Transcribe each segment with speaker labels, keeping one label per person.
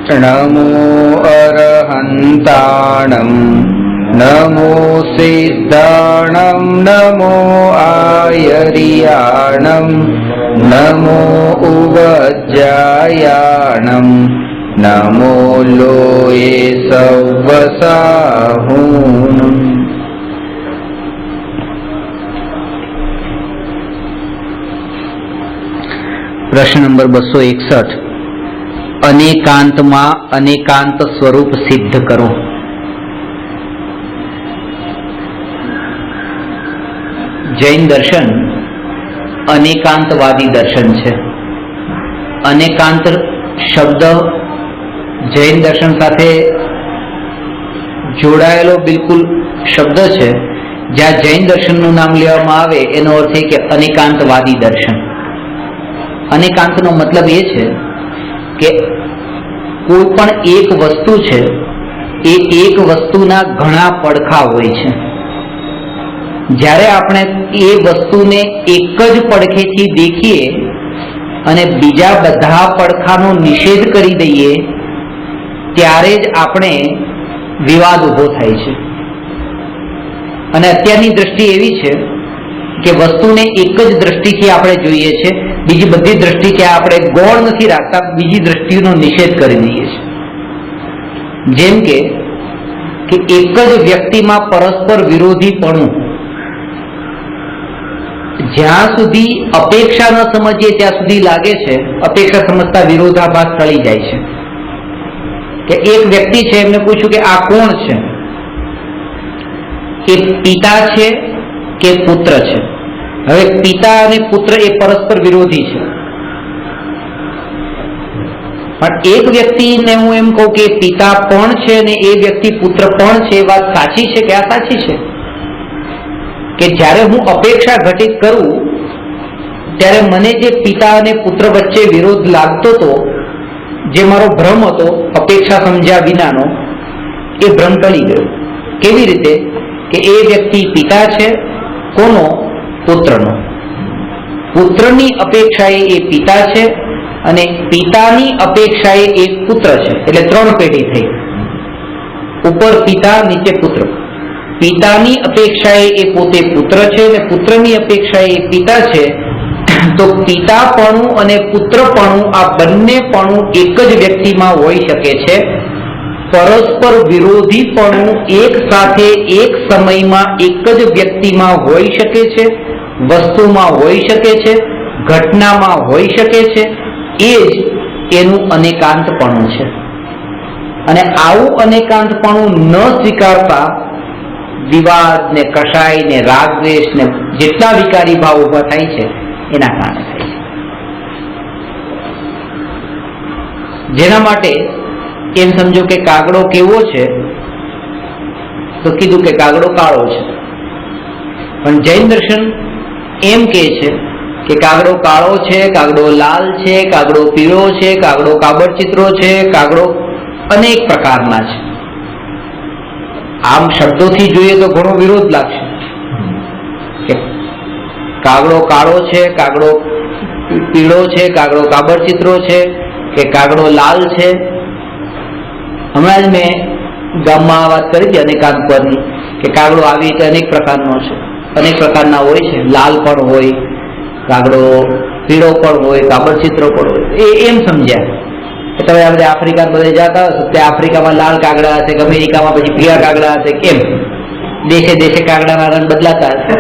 Speaker 1: नमो अरहन्ताणं नमो सिद्धाणं नमो आयर्याणं नमो उवज्जायाणं नमो लोये सव्वसाहूनम्। प्रश्न नंबर 261, अनेकांत में अनेकांत स्वरूप सिद्ध करो। जैन दर्शन अनेकांतवादी दर्शन है। अनेकांत शब्द जैन दर्शन साथे जोड़ायेलो बिल्कुल शब्द है। ज्यां जैन दर्शन नु नाम लेवामां आवे एनो अर्थ है कि अनेकांतवादी दर्शन। अनेकांत नो मतलब ये है कि कोई पण एक वस्तु है ए एक वस्तुना घणा पड़खा होय छे। ज्यारे आपणे ए वस्तुने एक ज पड़खेथी देखीए अने बीजा बधा पड़खानो निषेध करी दईए त्यारे ज आपणे विवाद उभो थाय छे। अने अत्यारनी दृष्टि एवी छे कि वस्तुने एक ज दृष्टिथी आपणे जोईए छे, बीजी बधी दृष्टि के आपणे गौण नथी राखता, बीजी दृष्टिनो निषेध करी दईए छे। जेम के एक ज व्यक्तिमां परस्पर विरोधीपणुं ज्यां सुधी अपेक्षा न समझीए त्यां सुधी लागे छे, अपेक्षा समझता विरोधाभास टळी जाय छे। कि एक व्यक्ति छे, एमने पूछ्युं कि आ कोण छे, ए पिता छे के पुत्र छे। हवे पिता अने पुत्र ए परस्पर विरोधी छे, पण एक व्यक्ति ने हूँ एम कहूं कि पिता पण छे ने ए व्यक्ति पुत्र पण छे, बात साची छे के आ साची छे? कि ज्यारे हूँ अपेक्षा घटित करूं त्यारे मने जे पिता अने पुत्र वच्चे विरोध लागतो तो, जे मारो भ्रम हतो अपेक्षा समझ्या विनानो, ए भ्रम टळी गयो। केवी रीते? कि ए व्यक्ति पिता छे, कोनो? पुत्रनो। पुत्रनी अपेक्षाए ए पिता छे अने पितानी अपेक्षाए एक पुत्र छे, એટલે ત્રણ પેઢી થઈ। ઉપર पिता, नीचे पुत्र। पितानी अपेक्षाए ए पोते पुत्र छे ने पुत्रनी अपेक्षाए ए पिता छे। तो पितापणुं अने पुत्रपणुं आ बंनेपणुं एक ज व्यक्तिमां होई शके छे। परस्पर विरोधीपणुं एक साथे एक समयमां एक ज व्यक्तिमां होई शके छे, वस्तुमां होई शके छे, घटनामां होई शके छे। ए ज एनुं अनेकांतपणुं छे। अने आवुं अनेकांतपणुं न स्वीकारता विवाद ने कषाय ने रागद्वेष ने जेटला विकारी भाव उभा थाय छे एना कारणे थाय छे। जेना माटे एम समझो कि कागड़ो केवो छे, तो कीधुं कि कागड़ो काळो छे। पण जैन दर्शन एम कहे छे कि कागड़ो काळो छे, कागड़ो लाल छे, कागड़ो पीळो छे, कागड़ो काबरचीतरो छे, कागड़ो अनेक प्रकारना छे। आम शब्दोथी जोईए तो घणो विरोध लागशे कि कागड़ो काळो छे, कागड़ो पीळो छे, कागड़ो काबरचीतरो छे कि कागड़ो लाल छे। हमणां ज मैं गाममां वात करी हती अनेकांत परनी कि कागड़ो आवी रीते अनेक प्रकारनो छे, अनेक प्रकारना होय छे। लाल पण होय, कागड़ो पीळो पण होय, काबरचीतरो पण होय। एम समज्या કે તમે આ બધા આફ્રિકા બધે જતા હશો, તે આફ્રિકામાં લાલ કાગડા હશે, અમેરિકામાં પછી પીળા કાગડા હશે, કેમ? દેશે દેશે કાગડાના રંગ બદલાતા હશે?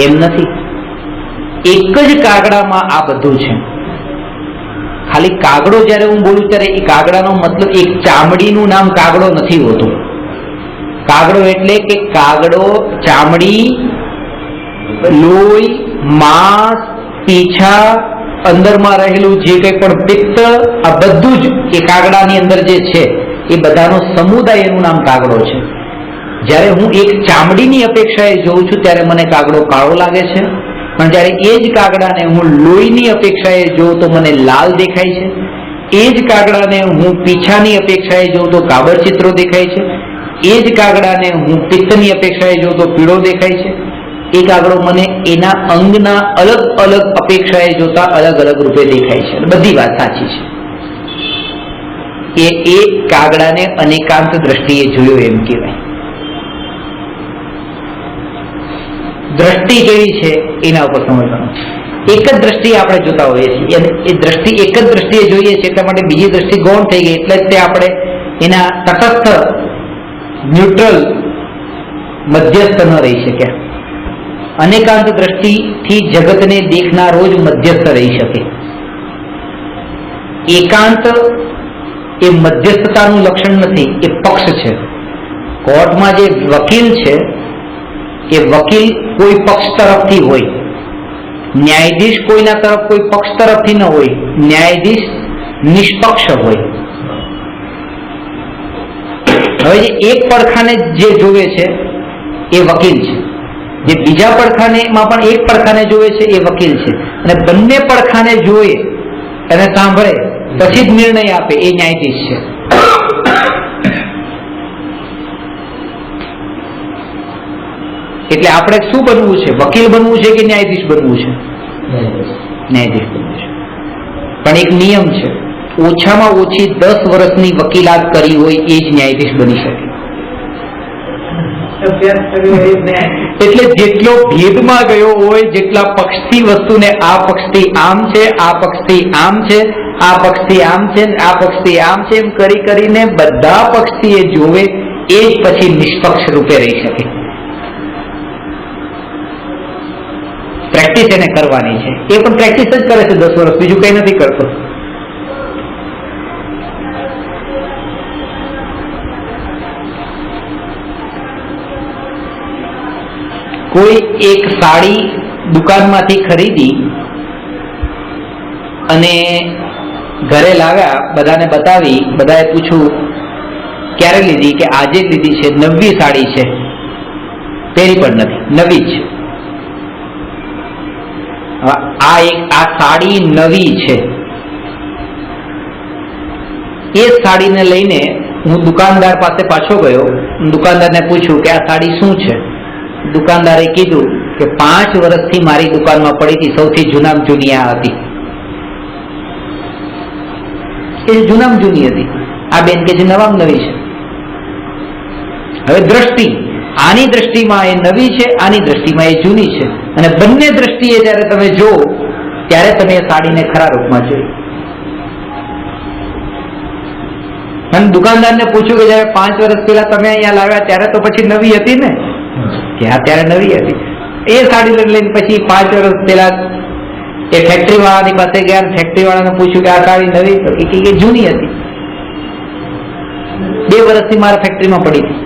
Speaker 1: એમ નથી। એક જ કાગડામાં આ બધું છે। ખાલી કાગડો જ્યારે હું બોલું ત્યારે એ કાગડાનો મતલબ એક ચામડીનું નામ કાગડો નથી હોતું। કાગડો એટલે કે કાગડો, ચામડી, લોહી, માંસ, પીછા, अंदरमां रहेलुं जे कंई पण पित्त, आ बधुं ज ए कागड़ानी अंदर जे छे ए बधानो समुदाय एनुं नाम कागड़ो छे। ज्यारे हूँ एक चामडीनी अपेक्षाए जोऊं छुं त्यारे मने कागड़ो काळो लागे छे, पण ज्यारे ए ज कागड़ाने हूँ लोहीनी अपेक्षाए जोऊं तो मने लाल देखाय छे। ए ज कागड़ाने हूँ पीछानी अपेक्षाए जोऊं तो काबरचीतरो देखाय छे। ए ज कागड़ाने हूँ पित्तनी अपेक्षाए जोऊं तो पीळो देखाय छे। एक कागड़ो मने एना अंगना अलग अलग अपेक्षाए जोता अलग अलग रूपे देखाय छे। बधी वात साची छे। એ કાગડાને અનેકાંત દ્રષ્ટિએ જોયો એમ કહેવાય. દ્રષ્ટિ કેવી છે એના ઉપર સમજવાનું. એક જ દ્રષ્ટિ આપણે જોતા હોઈએ છીએ અને એ દ્રષ્ટિ એક જ દ્રષ્ટિએ જોઈએ છીએ એટલા માટે બીજી દ્રષ્ટિ ગૌણ થઈ ગઈ એટલે જ તે આપણે એના તટસ્થ ન્યુટ્રલ મધ્યસ્થ ન રહી શક્યા. અનેકાંત દ્રષ્ટિથી જગતને દેખનારો જ મધ્યસ્થ રહી શકે. એકાંત એ મધ્યસ્થતાનું લક્ષણ નથી, એ પક્ષ છે. કોર્ટમાં જે વકીલ છે એ વકીલ કોઈ પક્ષ તરફથી હોય, ન્યાયાધીશ કોઈના તરફ કોઈ પક્ષ તરફથી ન હોય, ન્યાયાધીશ નિષ્પક્ષ હોય. હવે જે એક પડખાને જે જોવે છે એ વકીલ છે, જે બીજા પડખાનેમાં પણ એક પડખાને જોવે છે એ વકીલ છે, અને બંને પડખાને જોવે અને સાંભળે પછી જ નિર્ણય આપે એ ન્યાયાધીશ છે. એટલે આપણે શું બનવું છે? વકીલ બનવું છે કે ન્યાયાધીશ બનવું છે? ન્યાયાધીશ બનવું છે. પણ એક નિયમ છે, ઓછામાં ઓછી 10 વર્ષની વકીલાત કરી હોય એ જ ન્યાયાધીશ બની શકે. એટલે જેટલો ભેદમાં ગયો હોય, જેટલા પક્ષથી વસ્તુને આ પક્ષથી આમ છે, આ પક્ષથી આમ છે, આ પક્ષથી આમ છે, આ પક્ષથી આમ છે, એમ કરી કરીને બધા પક્ષથી એ જોવે એ જ પછી નિષ્પક્ષ રૂપે રહી શકે. પ્રેક્ટિસ એને કરવાની છે. એ પણ પ્રેક્ટિસ જ કરે છે 10 વર્ષ, બીજું કઈ નથી કરતો. કોઈ એક સાડી દુકાનમાંથી ખરીદી અને ઘરે લાવ્યા, બધાને બતાવી, બધાએ પૂછ્યું ક્યારે લીધી, કે આજે જ લીધી છે, નવી સાડી છે, પહેરી પણ નથી, નવી જ. આ સાડી નવી છે. એ સાડીને લઈને હું દુકાનદાર પાસે પાછો ગયો. દુકાનદારને પૂછ્યું કે આ સાડી શું છે? દુકાનદારે કીધું કે 5 વર્ષથી મારી દુકાનમાં પડી હતી, સૌથી જૂનામાં જૂની આ હતી. એ જૂનામાં જૂની હતી. આ બેન કે જે નવામાં નવી છે. હવે દ્રષ્ટિ, આની દ્રષ્ટિમાં એ નવી છે, આની દ્રષ્ટિમાં એ જૂની છે, અને બંને દ્રષ્ટિએ જયારે તમે જો ત્યારે તમે એ સાડીને ખરા રૂપમાં જોઈ. અને દુકાનદારને પૂછ્યું કે જયારે 5 વર્ષ પહેલા તમે અહીંયા લાવ્યા ત્યારે તો પછી નવી હતી ને? ત્યાં ત્યારે નવી હતી. એ સાડી લઈને પછી 5 વર્ષ પહેલા એ ફેક્ટરી વાળાની પાસે ગયા, ફેક્ટરી વાળાને પૂછ્યું કે આ સાડી નવી? તો એ જૂની હતી, 2 વર્ષથી મારા ફેક્ટરીમાં પડી હતી.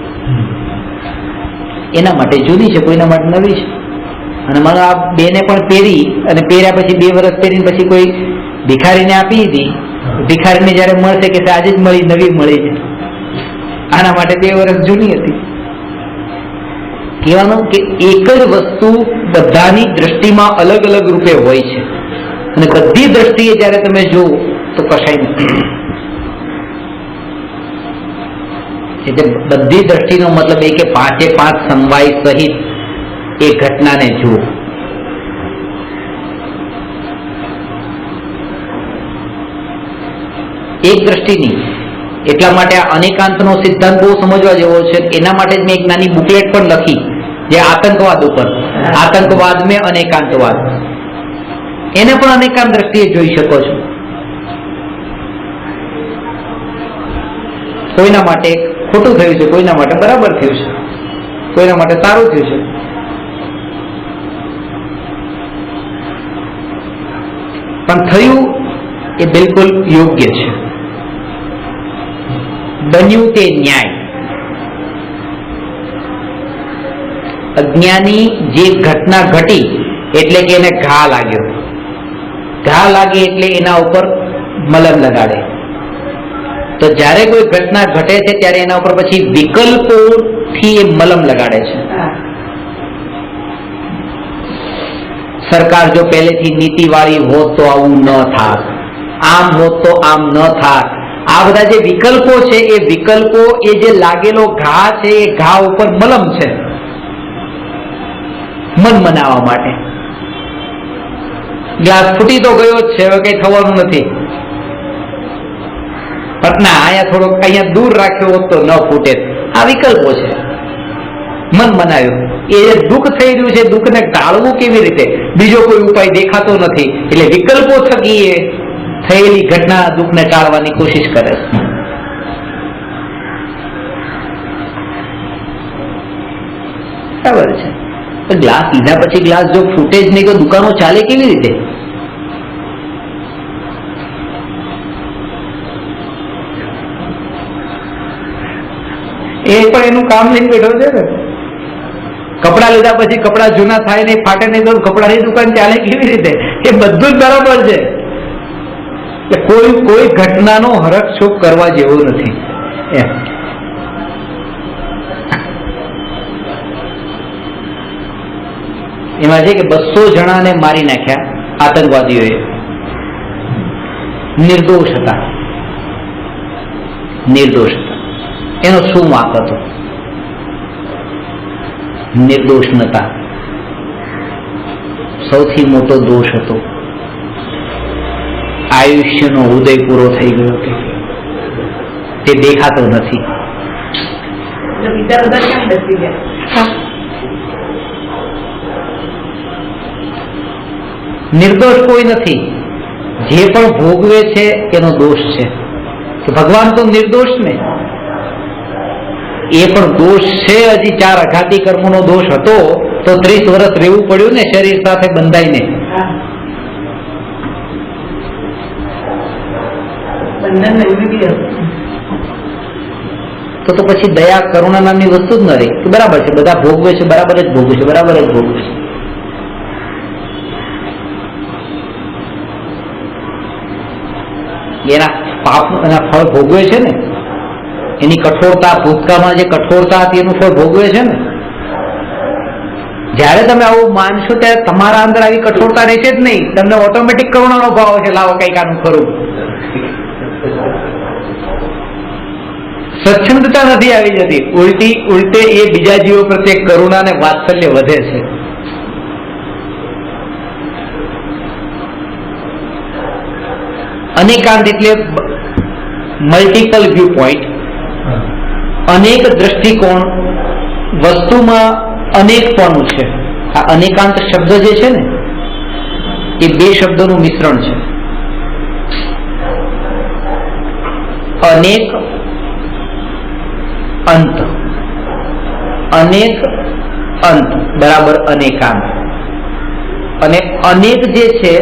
Speaker 1: એના માટે જૂની છે, કોઈના માટે નવી છે. અને મને આ બેને પણ પહેરી, અને પહેર્યા પછી 2 વર્ષ પહેરીને પછી કોઈ ભિખારીને આપી હતી. ભિખારીને જયારે મળશે કે આજે જ મળી, નવી મળી છે, આના માટે 2 વર્ષ જૂની હતી. કહેવાનું કે એક જ વસ્તુ બધાની દ્રષ્ટિમાં અલગ અલગ રૂપે હોય છે, અને બધી દ્રષ્ટિએ જયારે તમે જુઓ તો કશાય નથી. એટલે બધી દ્રષ્ટિનો મતલબ એ કે 5 સમવાય સહિત એ ઘટનાને જુઓ. એક દ્રષ્ટિની. એટલા માટે આ અનેકાંતનો સિદ્ધાંત બહુ સમજવા જેવો છે. એના માટે જ મેં એક નાની બુકલેટ પણ લખી, જે આતંકવાદ ઉપર, આતંકવાદ મેં અનેકાંતવાદ, એને પણ અનેકાંત દ્રષ્ટિએ જોઈ શકો છો. કોઈના માટે ખોટું થયું છે, કોઈના માટે બરાબર થયું છે, કોઈના માટે સારું થયું છે. પણ થયું એ બિલકુલ યોગ્ય છે, બન્યું તે ન્યાય. અજ્ઞાની જે ઘટના ઘટી એટલે કે એને ઘા લાગ્યો, ઘા લાગે એટલે એના ઉપર મલમ લગાડે. તો જ્યારે કોઈ ઘટના ઘટે છે ત્યારે એના ઉપર પછી વિકલ્પોથી એ મલમ લગાડે છે. સરકાર જો પહેલેથી નીતિવાળી હોત તો આવું ન થાત, આમ હોત તો આમ ન થાત. આ બધા જે વિકલ્પો છે એ વિકલ્પો, એ જે લાગેલો ઘા છે એ ઘા ઉપર મલમ છે, મન મનાવવા માટે. ગ્લાસ ફૂટી તો ગયો જ છે, હવે કઈ થવાનું નથી. પણ ના અહીંયા થોડોક અહીંયા દૂર રાખ્યો હોત તો ન ફૂટે. આ વિકલ્પો છે, મન મનાયું. એ જે દુઃખ થઈ રહ્યું છે, દુઃખને ટાળવું કેવી રીતે, બીજો કોઈ ઉપાય દેખાતો નથી, એટલે વિકલ્પો થકી એ થયેલી ઘટના દુઃખને ટાળવાની કોશિશ કરે છે. બરાબર છે. ગ્લાસ લીધા પછી ગ્લાસ જો ફૂટે જ નહીં તો દુકાનો ચાલે કેવી રીતે? એ પણ એનું કામ લઈને બેઠો છે ને. કપડા લીધા પછી કપડા જૂના થાય નહીં, ફાટે નહીં તો કપડાની દુકાન ચાલે કેવી રીતે? એ બધું જ બરાબર છે. કોઈ ઘટનાનો હરખશોક કરવા જેવો નથી. એમાં છે કે 200 જણાને મારી નાખ્યા આતંકવાદીઓએ. નિર્દોષ હતા. એનો શું વાંક હતો? નિર્દોષ નતા. સૌથી મોટો દોષ હતો આયુષ્યનો ઉદય પૂરો થઈ ગયો હતો, તે દેખાતો નથી. નિર્દોષ કોઈ નથી. જે પણ ભોગવે છે એનો દોષ છે. તો ભગવાન તો નિર્દોષ ને, એ પણ દોષ છે. હજી 4 અઘાતી કર્મોનો દોષ હતો તો 30 વર્ષ રહેવું પડ્યું ને શરીર સાથે બંધાઈને. તો પછી દયા કરુણા નામની વસ્તુ જ ન રહી. બરાબર છે, બધા ભોગવે છે, બરાબર જ ભોગવે છે, બરાબર જ ભોગવે છે. એના પાપ એના ફળ ભોગવે છે ને, એની કઠોરતા, ભૂતકાળમાં જે કઠોરતા હતી એનું ફળ ભોગવે છે ને. જયારે તમે આવું માનશો ત્યારે તમારા અંદર આવી કઠોરતા રહેશે જ નહીં. તમને ઓટોમેટિક કરુણાનો ભાવ આવશે, લાવો કઈક આનું ખરું. સ્વચ્છંદતા નથી આવી જતી, ઉલટે એ બીજા જીવો પ્રત્યે કરુણા અને વાત્સલ્ય વધે છે. અનેકાંત એટલે મલ્ટિપલ વ્યૂ પોઈન્ટ, અનેક દ્રષ્ટિકોણ, વસ્તુમાં અનેકપણું છે. આ અનેકાંત શબ્દ જે છે ને એ 2 શબ્દોનું મિશ્રણ છે. અનેક અંત. અનેક અંત બરાબર અનેકાંત. અને અનેક જે છે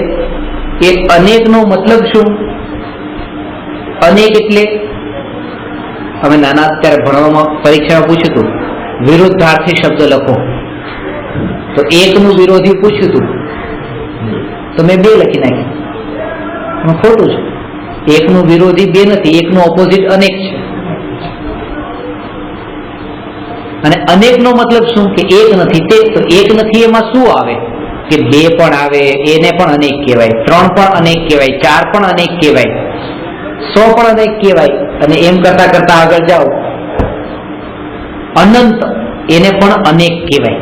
Speaker 1: એ અનેક નો મતલબ શું? અનેક એટલે અમે નાના અત્યારે ભણવામાં પરીક્ષામાં પૂછ્યું હતું, વિરુદ્ધાર્થી શબ્દ લખો. તો એકનું વિરોધી પૂછ્યું હતું તો મેં 2 લખી નાખ્યું. ખોટું છે. એકનું વિરોધી 2 નથી, એકનું ઓપોઝિટ અનેક છે. અને અનેક નો મતલબ શું? કે એક નથી તે. તો એક નથી એમાં શું આવે? કે 2 પણ આવે, એને પણ અનેક કહેવાય, 3 પણ અનેક કહેવાય, 4 પણ અનેક કહેવાય, 100 પણ અનેક કહેવાય. અને એમ કરતા કરતા આગળ જાઓ, અનંત, એને પણ અનેક કહેવાય.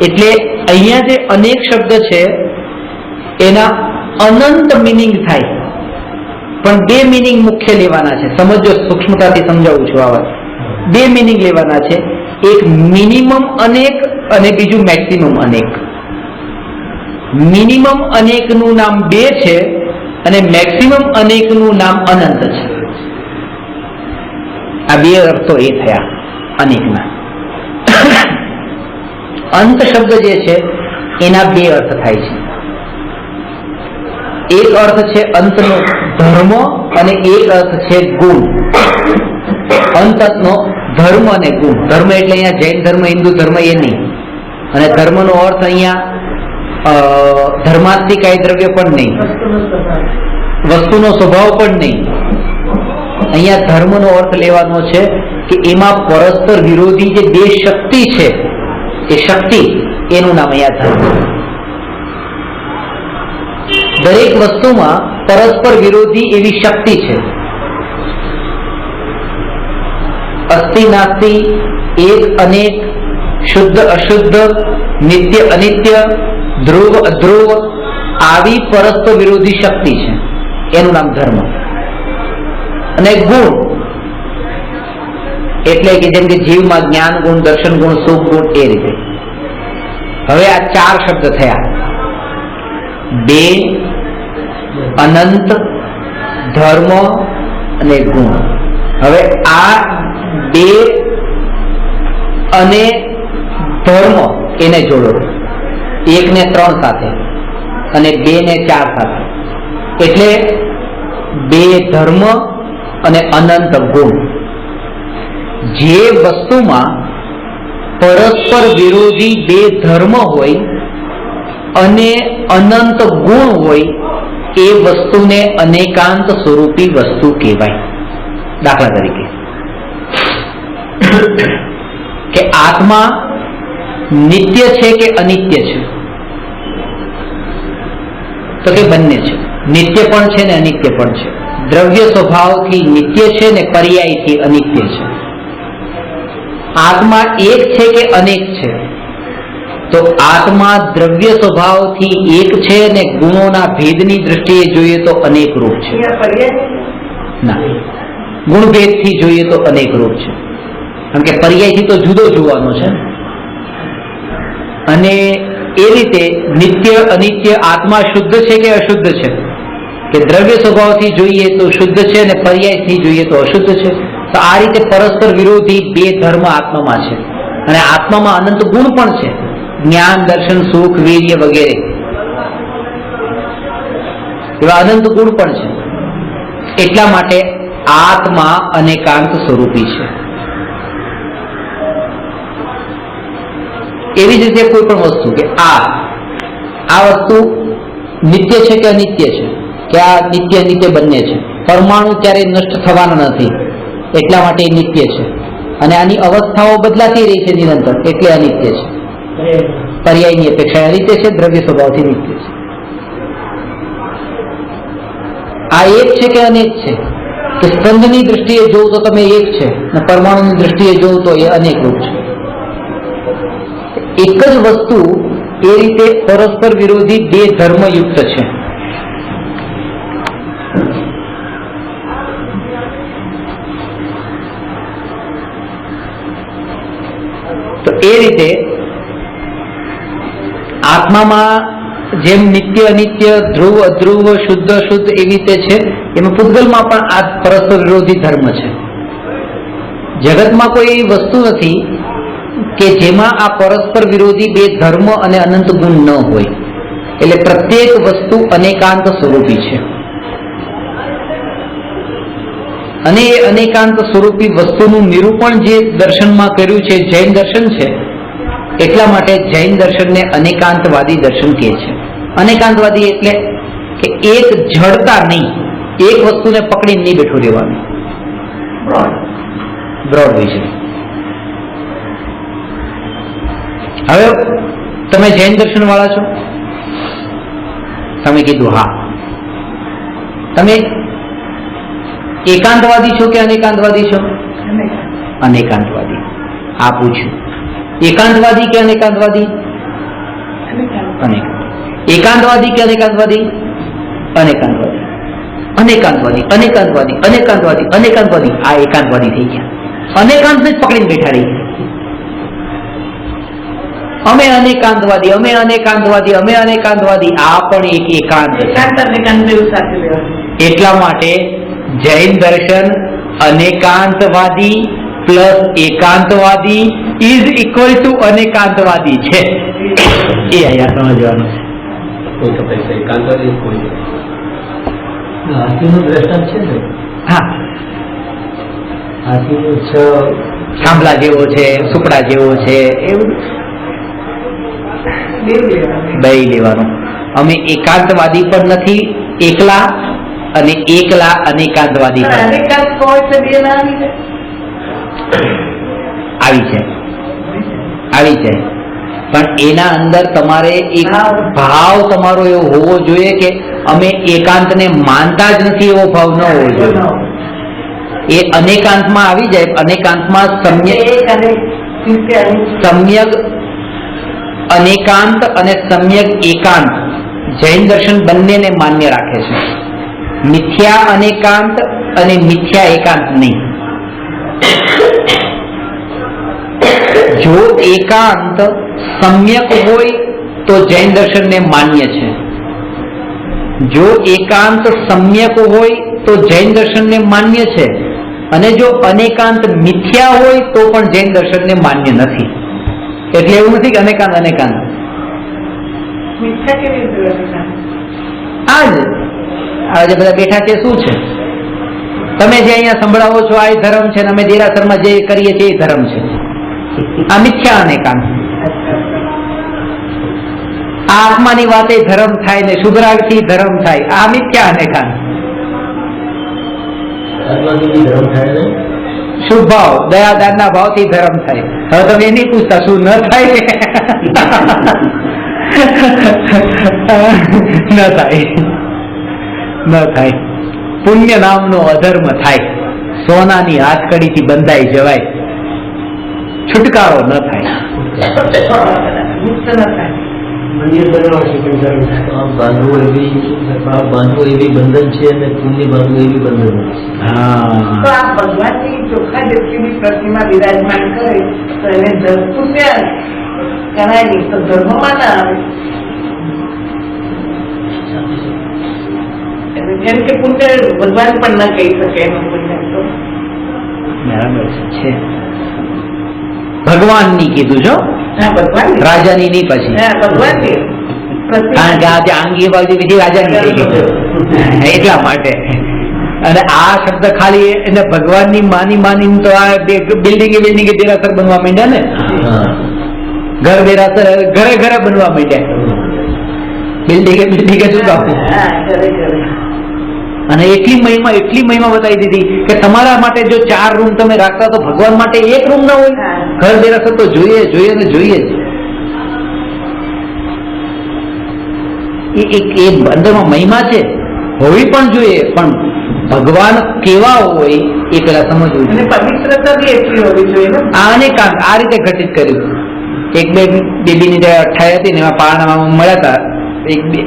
Speaker 1: એટલે અહીંયા જે અનેક શબ્દ છે એના અનંત મિનિંગ થાય, પણ 2 મિનિંગ મુખ્ય લેવાના છે. સમજો, સૂક્ષ્મતાથી સમજાવું છું. આ વાત 2 મિનિંગ લેવાના છે. એક મિનિમમ અનેક અને બીજું મેક્સિમમ અનેક. મિનિમમ અનેકનું નામ 2 છે અને મેક્સિમમ અનેકનું નામ અનંત છે. આ 2 અર્થો એ થયા અનેકના. અંત શબ્દ જે છે એના 2 અર્થ થાય છે. એક અર્થ છે અંતનો ધર્મ અને એક અર્થ છે ગુણ. અંતનો ધર્મ અને ગુણ. ધર્મ એટલે અહીંયા જૈન ધર્મ, હિન્દુ ધર્મ એ નહીં. અને ધર્મનો અર્થ અહીંયા ધર્માત્મિકાય દ્રવ્ય પણ નહીં, વસ્તુનો સ્વભાવ પણ નહીં. અહીંયા ધર્મનો અર્થ લેવાનો છે કે એમાં પરસ્પર વિરોધી જે 2 શક્તિ છે, એ શક્તિ, એનું નામ અહીંયા ધર્મ. દરેક વસ્તુમાં પરસ્પર વિરોધી એવી શક્તિ છે. અસ્તિ નાસ્તિ, એક અનેક, શુદ્ધ અશુદ્ધ, નિત્ય અનિત્ય, ધ્રુવ અધ્રુવ, આવી પરસ્પર વિરોધી શક્તિ છે. એનું નામ ધર્મ. અને ગુણ એટલે કે જેમ કે જીવમાં જ્ઞાન ગુણ, દર્શન ગુણ, સુખ ગુણ, એ રીતે. હવે આ 4 શબ્દ થયા: બે, અનંત, ધર્મ અને ગુણ. હવે આ 2 અને ધર્મ એને જોડો, 1 ને 3 સાથે અને 2 ને 4 સાથે, એટલે 2 ધર્મ અને અનંત ગુણ. જે વસ્તુમાં પરસ્પર વિરોધી 2 ધર્મ હોય અને અનંત ગુણ હોય એ વસ્તુને અનેકાંત સ્વરૂપી વસ્તુ કહેવાય. દાખલા તરીકે કે આત્મા નિત્ય છે કે અનિત્ય છે? તો કે બંને છે, નિત્ય પણ છે ને અનિત્ય પણ છે. દ્રવ્ય સ્વભાવથી નિત્ય છે ને પર્યાયથી અનિત્ય છે. આત્મા એક છે કે અનેક છે? તો આત્મા દ્રવ્ય સ્વભાવથી એક છે ને ગુણોના ભેદની દ્રષ્ટિએ જોઈએ તો અનેક રૂપ છે. ના, ગુણભેદથી જોઈએ તો અનેક રૂપ છે, કારણ કે પર્યાયથી તો જુદો જોવાનો છે. અને એ રીતે નિત્ય અનિત્ય આત્મા શુદ્ધ છે કે અશુદ્ધ છે? કે દ્રવ્ય સ્વભાવથી જોઈએ તો શુદ્ધ છે અને પર્યાયથી જોઈએ તો અશુદ્ધ છે. તો આ રીતે પરસ્પર વિરોધી 2 ધર્મ આત્મામાં છે. અને આત્મામાં અનંત ગુણ પણ છે, જ્ઞાન, દર્શન, સુખ, વીર્ય વગેરે એવા અનંત ગુણ પણ છે. એટલા માટે આત્મા અનેકાંત સ્વરૂપી છે. એવી જ રીતે કોઈ પણ વસ્તુ કે આ વસ્તુ નિત્ય છે કે અનિત્ય છે? કે આ નિત્ય અનિત્ય બંને છે. પરમાણુ ક્યારેય નષ્ટ થવાના નથી, એટલા માટે નિત્ય છે. અને આની અવસ્થાઓ બદલાતી રહી છે નિરંતર, એટલે અનિત્ય છે. પર્યાયની અપેક્ષા અનિત્ય છે, દ્રવ્ય સ્વભાવથી નિત્ય છે. આ એક છે કે અનેક છે? કે સ્કંદની દ્રષ્ટિએ જોવું તો તમે એક છે, અને પરમાણુની દ્રષ્ટિએ જોવું તો એ અનેક રૂપ છે. એક જ વસ્તુ એ રીતે પરસ્પર વિરોધી 2 ધર્મયુક્ત છે. તો એ રીતે આત્મામાં જેમ નિત્ય અનિત્ય, ધ્રુવ અધ્રુવ, શુદ્ધ અશુદ્ધ એવી રીતે છે, એમાં પૂતગલમાં પણ આ પરસ્પર વિરોધી ધર્મ છે. જગતમાં કોઈ એવી વસ્તુ નથી કે જેમાં આ પરસ્પર વિરોધી 2 ધર્મ અને અનંત ગુણ ન હોય. એટલે પ્રત્યેક વસ્તુ અનેકાંત સ્વરૂપી છે. અને એ અનેકાંત સ્વરૂપી વસ્તુનું નિરૂપણ જે દર્શનમાં કર્યું છે, જૈન દર્શન છે, એટલા માટે જૈન દર્શનને અનેકાંતવાદી દર્શન કહે છે. અનેકાંતવાદી એટલે કે એક જડતા નહીં, એક વસ્તુને પકડીને નહીં બેઠું રહેવાનું, બ્રોડ વિઝન. હવે તમે જૈન દર્શન વાળા છો? તમે કીધું હા. તમે એકાંતવાદી છો કે અનેકાંતવાદી છો? અનેકાંતવાદી. આ પૂછ્યું, એકાંતવાદી કે અનેકાંતવાદી? એકાંતવાદી કે અનેકાંતવાદી? અનેકાંતવાદી. અનેકાંતવાદી, અનેકાંતવાદી, અનેકાંતવાદી, અનેકાંતવાદી. આ એકાંતવાદી થઈ ગયા. અનેકાંતને જ પકડીને બેઠા રહી ગયા. અમે અનેકાંતવાદી, અમે અનેકાંતવાદી, અમે અનેકાંતવાદી. આ પણ એક એકાંત. એટલા માટે જૈન દર્શન અનેકાંતવાદી પ્લસ એકાંતવાદી ઇઝ ઇક્વલ ટુ અનેકાંતવાદી છે. એ અહીંયા સમજવાનું છે.
Speaker 2: એકાંતવાદી હાથીનું દ્રષ્ટાંત છે ને?
Speaker 1: હા,
Speaker 2: હાથીનું
Speaker 1: થાંભલા જેવો છે, સુપડા જેવો છે, એવું બે લેવાનું. અમે એકાંતવાદી પણ નથી એકલા, અને એકલા અનેકાંતવાદી આવી છે. પણ એના અંદર તમારે એક ભાવ તમારો એવો હોવો જોઈએ કે અમે એકાંતને માનતા જ નથી, એવો ભાવ ન હોવો જોઈએ. એ અનેકાંતમાં આવી જાય. અનેકાંતમાં સમ્યક અનેકાંત અને સમ્યક એકાંત જૈન દર્શન બંનેને માન્ય રાખે છે. મિથ્યા અનેકાંત અને મિથ્યા એકાંત નહીં. જો એકાંત સમ્યક હોય તો જૈન દર્શનને માન્ય છે. જો એકાંત સમ્યક હોય તો જૈન દર્શનને માન્ય છે, અને જો અનેકાંત મિથ્યા હોય તો પણ જૈન દર્શનને માન્ય નથી. એટલે એવું નથી કે અનેકાંત અનેકાંત આ જે બધા બેઠા છે શું છે? તમે જે અહીંયા સંભળાવો છો આ ધર્મ છે, અમે દેરાસરમાં જે કરીએ છીએ એ ધર્મ છે. આ મિથ્યા અનેકાંત. આ આત્માની વાતે ધર્મ થાય ને શુદ્રાગથી ધર્મ થાય, આ મિથ્યા અનેકાંત. શુભ ભાવ દયાદાનના ભાવથી ધર્મ થાય. હવે તમે એ નહીં પૂછતા શું ન થાય? ન થાય, ન થાય. પુણ્ય નામનો અધર્મ થાય, સોનાની હાથકડીથી બંધાઈ જવાય, છુટકારો ન થાય.
Speaker 2: મંદિર બાંધવું એવી બંધન છે અને પુણ્ય બાંધવું એવી બંધન છે.
Speaker 3: તો આ ભગવાનની ચોખ્ખા વ્યક્તિની પ્રતિમા વિરાજમાન કરે તો એને પુણ્ય કરાય નહીં, તો ધર્મમાં ના આવે. જેમ કે પુણ્ય ભગવાન પણ ના કહી શકે એનું પુણ્ય તો
Speaker 1: બરાબર છે. ભગવાનની કીધું છો,
Speaker 3: ભગવાન
Speaker 1: રાજાની નહીં. પછી
Speaker 3: ભગવાનની
Speaker 1: કારણ કે આ આંગી બાજુ બીજી રાજાની થઈ ગઈ એટલા માટે. અને આ શબ્દ ખાલી એને ભગવાનની માની તો આ બિલ્ડિંગ દેરાસર બનવા માંડ્યા ને. ઘર દેરાસર ઘરે ઘરે બનવા માંડ્યા. બિલ્ડિંગે શું કાપવું. અને એટલી મહિમા બતાવી દીધી કે તમારા માટે જો 4 રૂમ તમે રાખતા તો ભગવાન માટે 1 રૂમ ના હોય. ઘર દેરાસર તો જોઈએ ને જોઈએ જ. એ અંદરમાં મહિમા છે, હોવી પણ જોઈએ, પણ ભગવાન કેવા હોય એ પેલા સમજવું જોઈએ.
Speaker 3: પવિત્રતા બી એટલી હોવી જોઈએ.
Speaker 1: આને કાંક આ રીતે ઘટિત કર્યું. એક બે બેબીની જે 28 હતી ને એમાં પારણામાં મળ્યા હતા. એક બે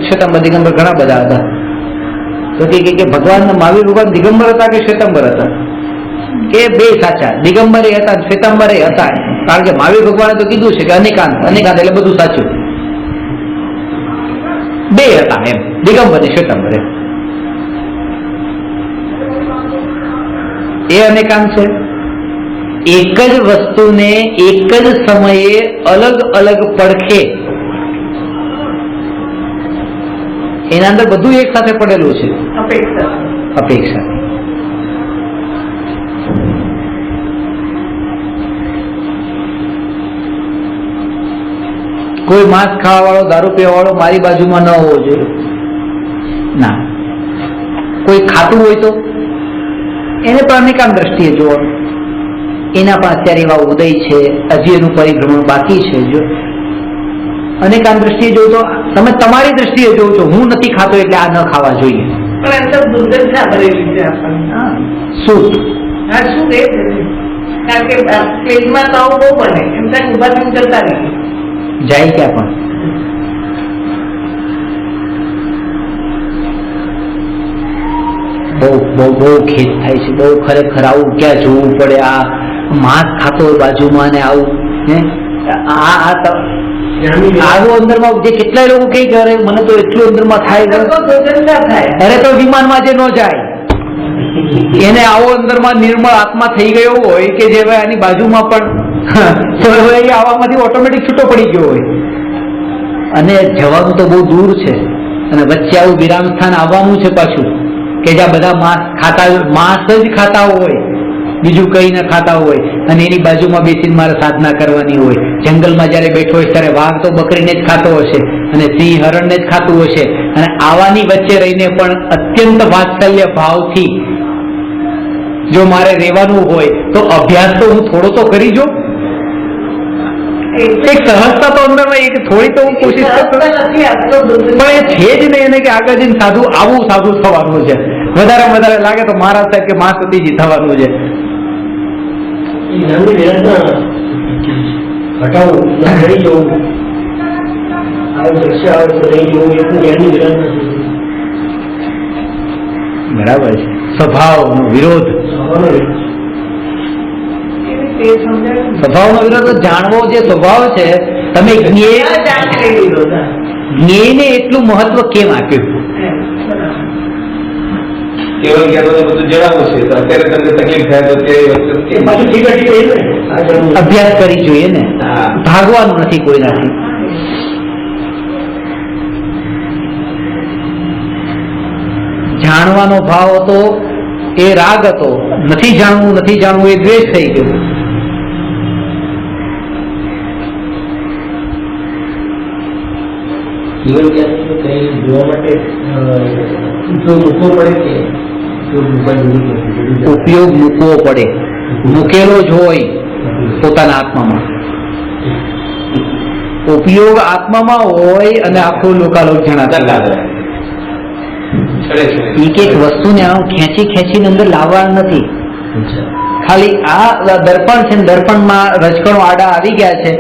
Speaker 1: શ્વેતાંબર દિગંબર ઘણા બધા હતા. તો કે ભગવાન મહાવીર ભગવાન દિગંબર હતા કે શ્વેતાંબર હતા? કે બે સાચા, દિગંબરે હતા શ્વેતાંબરે હતા. કારણ કે મહાવીર ભગવાને તો કીધું છે કે અનેકાંત એટલે બધું સાચું. બે હતા એમ, દિગંબર ને શ્વેતાંબર. એ અનેકાંત છે. એક જ વસ્તુને એક જ સમયે અલગ અલગ પડખે, એના અંદર બધું એક સાથે પડેલું છે. અપેક્ષા. કોઈ માંસ ખાવા વાળો, દારૂ પીવા વાળો મારી બાજુમાં ન હોવો જોઈએ ના. કોઈ ખાતું હોય તો એને પણ અનેકાંત દ્રષ્ટિએ જોવાનું. એના પણ અત્યારે એવા ઉદય છે, હજી એનું પરિભ્રમણ બાકી છે. જો અનેકાંત દ્રષ્ટિએ જોઉં તો તમે તમારી દ્રષ્ટિએ જોઉં છો, હું નથી ખાતો એટલે આ ન ખાવા જોઈએ.
Speaker 3: પણ અંદર દુર્ગંધા ભરેલી છે આપણને.
Speaker 1: શું?
Speaker 3: હા, શું એ કારણ કે પ્લેનમાં તો આવું બહુ બને, એમ ત્યાં ઉભા થઈને જતા રહી
Speaker 1: જાય ક્યાં પણ. બહુ ખેદ થાય છે. બહુ ખરેખર આવું ક્યાં જોવું પડે. આ માંસ ખાતો હોય બાજુમાં ને આવું આવું અંદરમાં જે કેટલાય લોકો કઈ કરે મને તો એટલું અંદરમાં થાય. અરે તો વિમાનમાં જે ન જાય એને આવો અંદરમાં નિર્મળ આત્મા થઈ ગયો હોય કે જે એની બાજુમાં પણ આવામાંથી ઓટોમેટિક છૂટો પડી ગયો હોય. અને જવાનું તો બહુ દૂર છે, અને વચ્ચે આવું વિરામ સ્થાન આવવાનું છે પાછું કે જ્યાં બધા માંસ જ ખાતા હોય, બીજું કઈ ના ખાતા હોય. અને એની બાજુમાં બેસીને મારે સાધના કરવાની હોય. જંગલમાં જયારે બેઠો હોય ત્યારે વાઘ તો બકરીને જ ખાતો હશે અને સિંહ હરણને જ ખાતું હશે. અને આવાની વચ્ચે રહીને પણ અત્યંત વાત્સલ્ય ભાવથી જો મારે રહેવાનું હોય તો અભ્યાસ તો હું થોડો તો કરી જો. એક સહજતા તો અંદર એક થોડી તો હું કોશિશ કરતો, પણ એ છે જ નહીં. એને કે આગળ જઈને આવું સાધુ થવાનું છે. વધારે લાગે તો મહારાજ સાહેબ કે મહાસતીજી થવાનું છે. બરાબર છે. સ્વભાવનો વિરોધ,
Speaker 3: તે સમજાયું
Speaker 1: સ્વભાવનો વિરોધ જાણવો જે સ્વભાવ છે. તમે જ્ઞેયને એટલું મહત્વ કેમ આપ્યું?
Speaker 4: કેવલ જ્ઞાનને બધું જણાવવું છે, તો અત્યારે તમને તકલીફ થાય તો તે વખતે
Speaker 1: અભ્યાસ કરી જોઈએ ને,
Speaker 4: હા.
Speaker 1: ભાગવાનું નથી કોઈનાથી. જાણવાનો ભાવ હતો એ રાગ હતો, નથી જાણવું એ દ્વેષ થઈ ગયો.
Speaker 2: જીવન જ્ઞાનને કંઈ જોવા માટે ઉપયોગ મૂકવો પડે કે
Speaker 1: ઉપયોગ મૂકવો પડે, મૂકેલો જ હોય પોતાના આત્મામાં. ઉપયોગ આત્મામાં હોય અને આખું લોકાલોક જણાતા એક એક વસ્તુને આમ ખેંચીને અંદર લાવવાનું નથી. ખાલી આ દર્પણ છે ને, દર્પણમાં રજકણો આડા આવી ગયા છે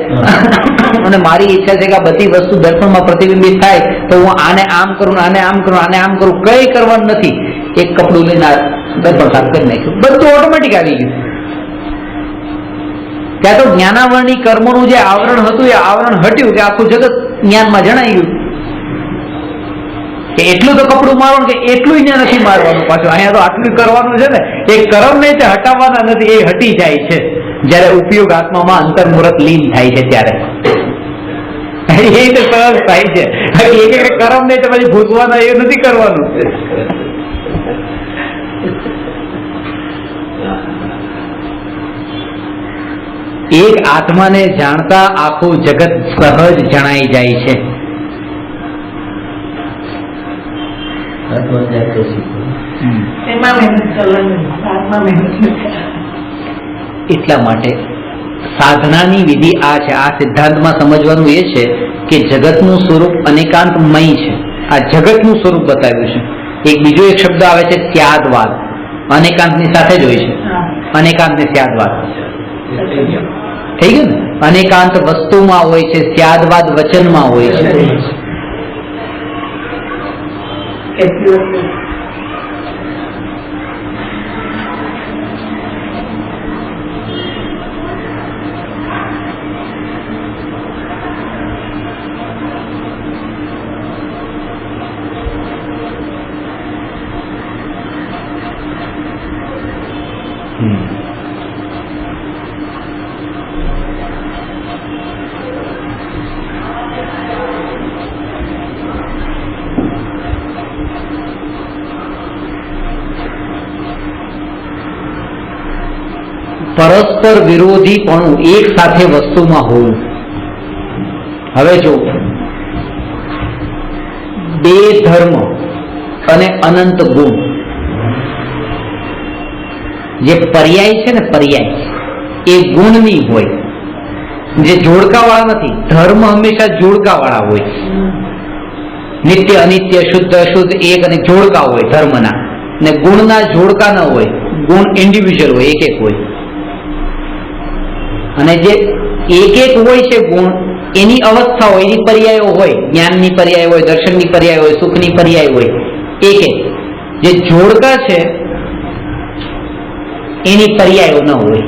Speaker 1: અને મારી ઈચ્છા છે કે આ બધી વસ્તુ દર્પણમાં પ્રતિબિંબિત થાય તો હું આને આમ કરું, આને આમ કરું, આને આમ કરું, કઈ કરવાનું નથી. એક કપડું લઈને દર્પણ સાફ કરી નાખ્યું, બધું ઓટોમેટિક આવી ગયું. ત્યાં તો જ્ઞાનાવરણી કર્મોનું જે આવરણ હતું એ આવરણ હટ્યું કે આખું જગત જ્ઞાનમાં જણાઈ ગયું કે એટલું તો કપડું મારવાનું કે એટલું અહીંયા નથી મારવાનું. પાછું અહીંયા તો આટલું કરવાનું છે ને, એ કર્મ ને તે હટાવવાના નથી, એ હટી જાય છે જયારે ઉપયોગ આત્મામાં અંતર્મુહૂર્ત લીન થાય છે ત્યારે. એ તો સરસ થાય છે. એક કર્મ ને તો પછી ભૂસવાના એ નથી કરવાનું. એક આત્માને જાણતા આખું જગત સહજ જણાઈ જાય છે.
Speaker 3: એમાં મહેનત કરવાની, આત્મા મહેનત નથી.
Speaker 1: એટલા માટે સાધનાની વિધિ આ છે. આ સિદ્ધાંતમાં સમજવાનું એ છે કે જગતનું સ્વરૂપ અનેકાંતમય છે. આ જગતનું સ્વરૂપ બતાવ્યું છે. એક બીજો એક શબ્દ આવે છે સ્યાદવાદ, અનેકાંતની સાથે જ હોય છે. અનેકાંત ને સ્યાદવાદ થઈ ગયું ને. અનેકાંત વસ્તુમાં હોય છે, સ્યાદવાદ વચનમાં હોય છે.
Speaker 3: કેટલી વખત
Speaker 1: પરસ્પર વિરોધીપણું એક સાથે વસ્તુમાં હોવું. હવે જો બે ધર્મ અને અનંત ગુણ, જે પર્યાય છે ને, પર્યાય એ ગુણની હોય, જે જોડકાવાળા નથી. ધર્મ હંમેશા જોડકાવાળા હોય, નિત્ય અનિત્ય શુદ્ધ અશુદ્ધ એક અને જોડકા હોય ધર્મના, ને ગુણના જોડકા ન હોય. ગુણ ઇન્ડિવિજ્યુઅલ હોય, એક એક હોય. અને જે એક એક હોય છે ગુણ, એની અવસ્થા હોય, એની પર્યાયો હોય, જ્ઞાનની પર્યાય હોય, દર્શનની પર્યાય હોય, સુખની પર્યાય હોય. એક એક જે જોડકા છે એની પર્યાયો ન હોય,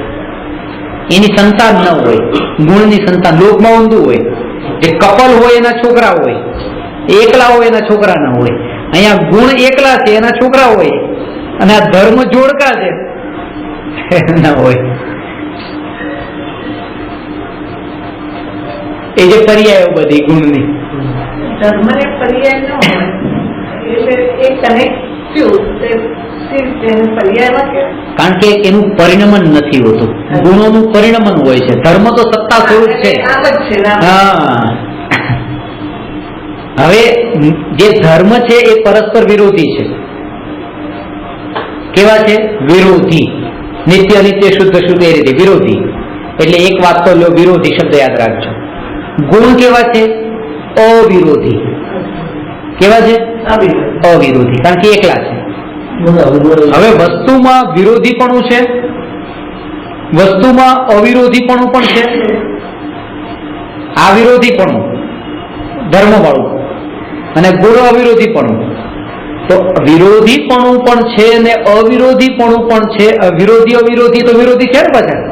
Speaker 1: એની સંતાન ન હોય. ગુણની સંતાન લોકમાં ઊંધું હોય. જે કપલ હોય એના છોકરા હોય, એકલા હોય એના છોકરા ન હોય. અહીંયા ગુણ એકલા છે, એના છોકરા હોય, અને આ ધર્મ જોડકા છે ના હોય. એ જે પર્યાયો બધી ગુણની,
Speaker 3: ધર્મને પર્યાય ન હોય એટલે એ કનેક્ટ થયું તે પર્યાયમાં કે
Speaker 1: કારણ કે એનું પરિણમન નથી હોતું. ગુણોનું પરિણમન હોય છે. ધર્મ તો સત્તા સ્વરૂપ છે.
Speaker 3: નામ જ છે, નામ.
Speaker 1: હા. હવે જે ધર્મ છે એ પરસ્પર વિરોધી છે. કેવા છે? વિરોધી. નિત્ય અનિત્ય શુદ્ધ શુદ્ધ એ રીતે વિરોધી. એટલે એક વાત તો લો, વિરોધી શબ્દ યાદ રાખજો. ગુણ કેવા છે? અવિરોધી. કેવા છે? અવિરોધી. કારણ કે એકલા છે. હવે વસ્તુમાં વિરોધીપણું છે, વસ્તુમાં અવિરોધીપણું પણ છે. આ વિરોધીપણું ધર્મ વાળું અને ગુણ અવિરોધીપણું. તો વિરોધીપણું પણ છે ને અવિરોધીપણું પણ છે. વિરોધી અવિરોધી તો વિરોધી છે ને પાછા.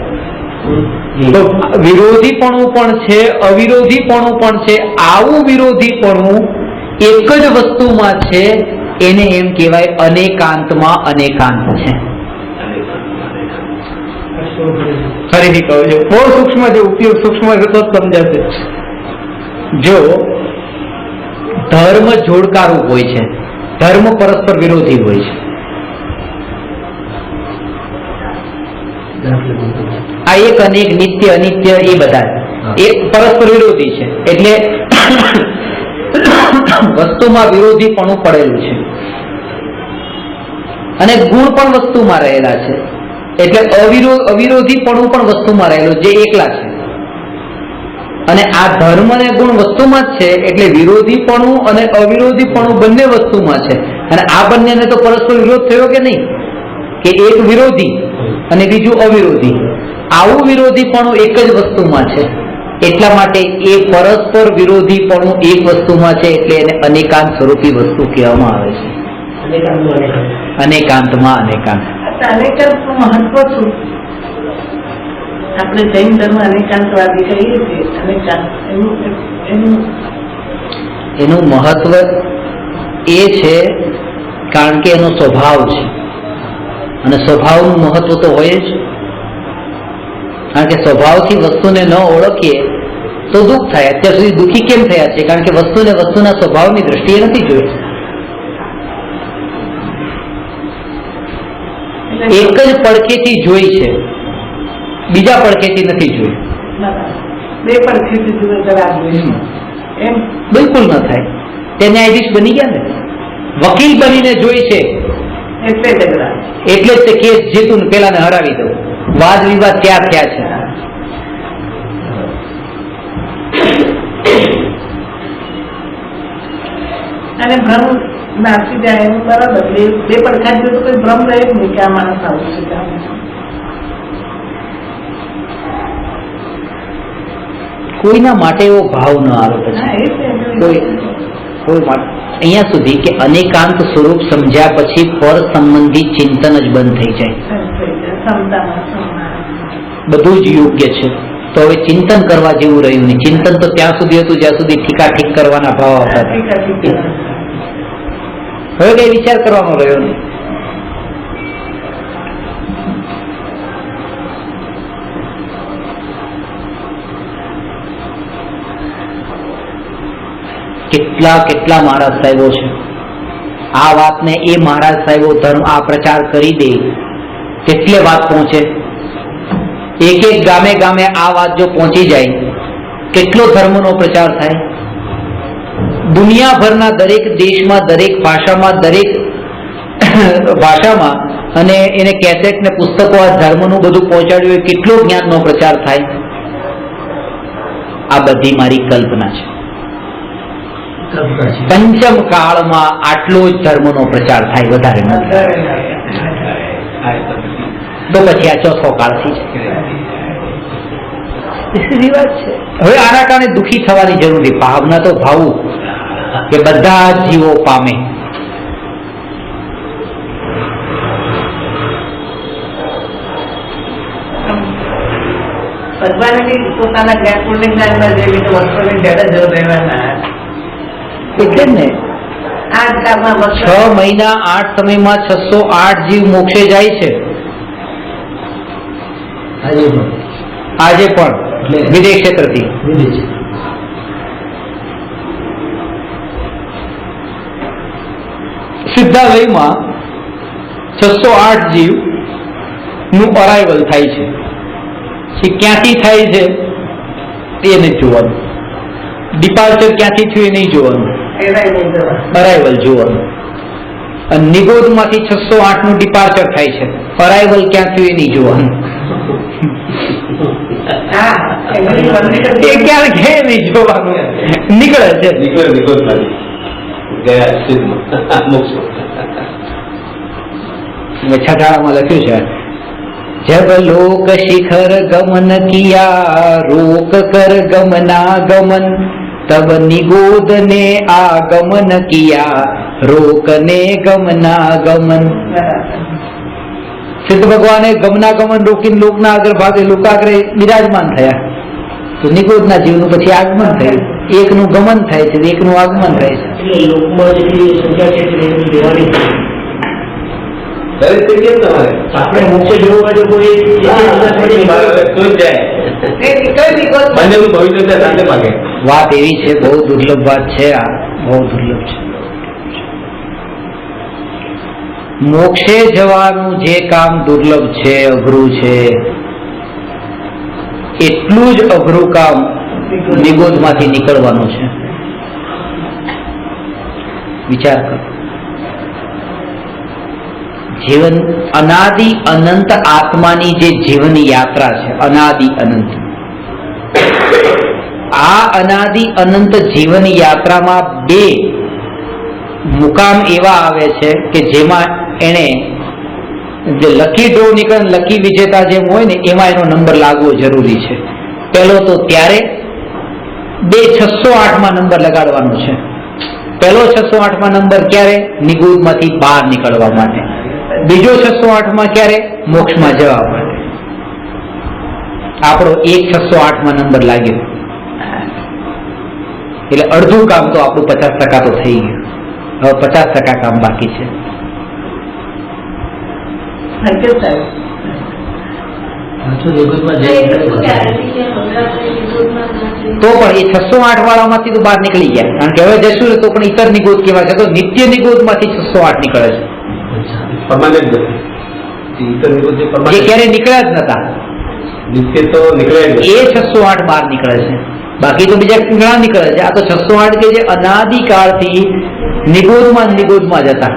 Speaker 1: તો વિરોધીપણું પણ છે, અવિરોધીપણું પણ છે. આવું વિરોધીપણું એક જ વસ્તુમાં છે, એને એમ કહેવાય અનેકાંતમાં અનેકાંત છે. ફરીથી કહું છું, બહુ સૂક્ષ્મ છે, ઉપયોગ સૂક્ષ્મ તો સમજાશે. જો ધર્મ જોડકારું હોય છે, ધર્મ પરસ્પર વિરોધી હોય છે. આ એક અનેક નિત્ય અનિત્ય એ બધા એ પરસ્પર વિરોધી છે. એટલે વસ્તુમાં વિરોધીપણું પડેલું છે અને ગુણ પણ વસ્તુમાં રહેલા છે. એટલે અવિરોધીપણું પણ વસ્તુમાં રહેલું જે એકલા છે. અને આ ધર્મ અને ગુણ વસ્તુમાં જ છે. એટલે વિરોધીપણું અને અવિરોધીપણું બંને વસ્તુમાં છે. અને આ બંનેને તો પરસ્પર વિરોધ થયો કે નહીં, કે એક વિરોધી અને બીજું અવિરોધી. આવું વિરોધીપણું એક જ વસ્તુમાં છે. એટલા માટે એ પરસ્પર વિરોધીપણું એક વસ્તુમાં છે, એટલે એને અનેકાંત સ્વરૂપી વસ્તુ કહેવામાં આવે છે. અનેકાંતમાં અનેકાંત.
Speaker 3: અનેકાંતનું મહત્વ શું? આપણે જૈન ધર્મ અનેકાંતવાદી કહીએ છીએ. અનેકાંત
Speaker 1: એનું મહત્વ એ છે કારણ કે એનો સ્વભાવ છે. અને સ્વભાવનું મહત્વ તો હોય જ. કારણ કે સ્વભાવથી વસ્તુને ન ઓળખીએ તો દુઃખ થાય. અત્યાર સુધી દુઃખી કેમ થયા છે? કારણ કે વસ્તુને વસ્તુના સ્વભાવની દ્રષ્ટિએ નથી જોઈ. એક જ પડખેથી જોઈ છે, બીજા પડખેથી નથી જોઈ.
Speaker 3: બે પડખેથી જુએ એમ
Speaker 1: બિલકુલ ન થાય. તે ન્યાયાધીશ બની ગયા ને, વકીલ બનીને જોઈ છે
Speaker 3: એટલે ઝઘડા.
Speaker 1: એટલે જ તે કેસ જીતું ને પેલાને હરાવી દઉં. વાદ વિવાદ ત્યાં થયા છે.
Speaker 3: અને ભ્રમ નાસી જાય એનું બરાબર. બે પડખા જોયું તો કોઈ ભ્રમ રહે જ નહીં કે આ માણસ આવું છે કે આવું છે.
Speaker 1: કોઈના માટે એવો ભાવ ન આવે
Speaker 3: હા,
Speaker 1: પછી
Speaker 3: એ છે.
Speaker 1: કોઈ માટે અહીંયા સુધી કે અનેકાંત સ્વરૂપ સમજ્યા પછી પર સંબંધી ચિંતન જ બંધ થઈ જાય. બધું જ યોગ્ય છે. તો હવે ચિંતન કરવા જેવું રહ્યું નહીં. ચિંતન તો ત્યાં સુધી હતું જ્યાં સુધી ઠીકા ઠીક કરવાના ભાવ આવતા હતા. હવે કઈ વિચાર કરવાનો રહ્યો નહીં. કેટલા કેટલા મહારાજ સાહેબો છે. આ વાતને એ મહારાજ સાહેબો ધર્મ આ પ્રચાર કરી દે, કેટલે વાત પહોંચે. એક એક ગામે ગામે આ વાત જો પહોંચી જાય, કેટલો ધર્મનો પ્રચાર થાય. દુનિયાભરના દરેક દેશમાં, દરેક ભાષામાં, દરેક ભાષામાં અને એને કેસેટ ને પુસ્તકો આ ધર્મનું બધું પહોંચાડ્યું, કેટલો જ્ઞાનનો પ્રચાર થાય. આ બધી મારી કલ્પના છે. પંચમ કાળમાં આટલો જ ધર્મનો પ્રચાર થાય, વધારે નથી. તો પછી આ ચોથો કાળથી છે. સીધી વાત છે. હવે આના કારણે દુઃખી થવાની જરૂર નથી. ભાવના તો ભાવું કે બધા જ જીવો પામે.
Speaker 3: ભગવાને પોતાના જ્ઞાનપૂર્ણ જ્ઞાનમાં જે રીતે વર્ષોની જડે જ રહેવાના.
Speaker 1: એટલે જ ને
Speaker 3: 8 કાળમાં
Speaker 1: 6 મહિના 8 સમયમાં 608 જીવ મોક્ષે જાય છે. આજે પણ વિદેશ ક્ષેત્રથી. સિદ્ધાલયમાં 608 જીવ નું અરાઇવલ થાય છે. ક્યાંથી થાય છે એ નથી જોવાનું. ડિપાર્ચર ક્યાંથી થયું એ નહીં જોવાનું, અરાઇવલ જોવાનું. અને નિગોદ માંથી 608 નું ડિપાર્ચર થાય છે, અરાઇવલ ક્યાં થયું એ નહીં જોવાનું. એ ક્યારે ઘે નહીં જોવાનું, નીકળે છે. છઠાળામાં લખ્યું છે, जब लोक शिखर गमन किया रोक कर गमना गमन, तब निगोद ने आगमन किया રોકને ગમના ગમન. સિદ્ધ ભગવાને ગમના ગમન રોકીને લોકના અગ્રભાગે લોકાગ્રે બિરાજમાન થયા. તો નિગોદના જીવનું પછી આગમન થયું. એકનું ગમન થાય છે, એકનું આગમન થાય છે.
Speaker 2: એટલે લોકમાં જેટલી સંખ્યા છે એટલી દેવાની
Speaker 4: દરેક તે કેમ તમારે
Speaker 2: આપણે મોક્ષ જોવા માટે કોઈ
Speaker 4: બંનેનું ભવિષ્ય સાથે માગે.
Speaker 1: વાત એવી છે, બહુ દુર્લભ વાત છે આ, બહુ દુર્લભ છે. મોક્ષે જવાનું જે કામ દુર્લભ છે, અઘરું છે, એટલું જ અઘરું કામ નિગોદમાંથી નીકળવાનું છે. વિચાર કરો. જીવન અનાદિ અનંત આત્માની જે જીવન યાત્રા છે, અનાદિ અનંત, આ અનાદિ અનંત જીવન યાત્રામાં બે મુકામ એવા આવે છે કે જેમાં એને જે લકી ડ્રો નીકળે, લકી વિજેતા જેમ હોય ને એમાં એનો નંબર લાગવો જરૂરી છે. પહેલો તો ત્યારે 608માં નંબર લગાડવાનો છે. પહેલો 608માં નંબર ક્યારે? નિગોદમાંથી બહાર નીકળવા માટે. બીજો 608માં ક્યારે? મોક્ષમાં જવા માટે. આપણો 608માં નંબર લાગ્યો એટલે અડધું કામ તો આપણું 50% તો થઈ ગયું. હવે 50% કામ બાકી છે. તો પણ એ 608 વાળામાંથી તો બહાર નીકળી ગયા, કારણ કે હવે જશું તો પણ ઇતર નિગોદ કેવા છે, તો નિત્ય નિગોદમાંથી 608 નીકળે છે,
Speaker 4: પરમાનન્ટ નથી. ઇતર નિગોદ જે
Speaker 1: જે
Speaker 4: પરમાનન્ટ
Speaker 1: ક્યારે નીકળ્યા જ નતા.
Speaker 4: નિત્ય તો નીકળે જ નથી.
Speaker 1: એ 608 બહાર નીકળે છે, બાકી તો બીજા ઘણા નીકળે છે. આ તો 608 કે જે અનાદિકાળથી નિગોદમાં જતા.